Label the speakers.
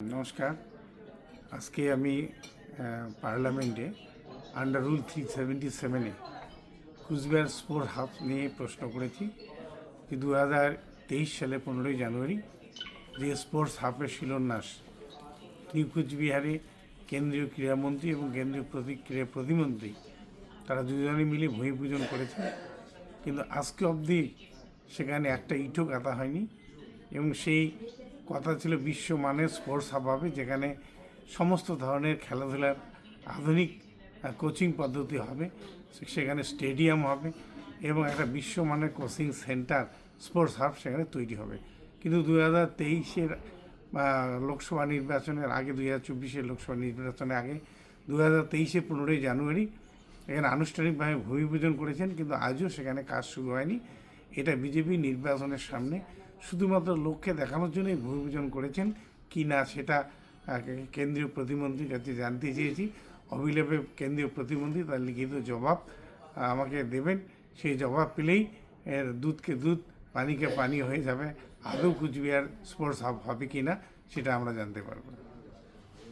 Speaker 1: নমস্কার। আজকে আমি পার্লামেন্টে আন্ডার রুল 377-এ কুচবিহার স্পোর্ট হাব নিয়ে প্রশ্ন করেছি যে 2023 সালে 15ই জানুয়ারি যে স্পোর্টস হাবের শিলান্যাস নিউ কুচবিহারে কেন্দ্রীয় ক্রীড়ামন্ত্রী এবং কেন্দ্রীয় ক্রীড়া প্রতিমন্ত্রী তারা দুজনে মিলে ভূমি পূজন করেছে, কিন্তু আজকে অবধি সেখানে একটা ইটও গাঁথা হয়নি। এবং সেই কথা ছিল বিশ্বমানের স্পোর্টস হাব হবে, যেখানে সমস্ত ধরনের খেলাধুলার আধুনিক কোচিং পদ্ধতি হবে, সেখানে স্টেডিয়াম হবে এবং একটা বিশ্বমানের কোচিং সেন্টার স্পোর্টস হাব সেখানে তৈরি হবে। কিন্তু 2023-এর লোকসভা নির্বাচনের আগে, 2024-এর লোকসভা নির্বাচনের আগে 2023-এর 15ই জানুয়ারি এখানে আনুষ্ঠানিকভাবে ভূমি পূজন করেছেন, কিন্তু আজও সেখানে কাজ শুরু হয়নি। এটা বিজেপি নির্বাচনের সামনে শুধুমাত্র লোককে দেখানোর জন্যই ভূমি পূজন করেছেন কি না সেটা কেন্দ্রীয় প্রতিমন্ত্রীর কাছে জানতে চেয়েছি। অবিলম্বে কেন্দ্রীয় প্রতিমন্ত্রী তার লিখিত জবাব আমাকে দেবেন। সেই জবাব পেলেই দুধকে দুধ, পানিকে পানি হয়ে যাবে। আদৌ কুচবিহার স্পোর্টস হাব হবে কি না সেটা আমরা জানতে পারবো।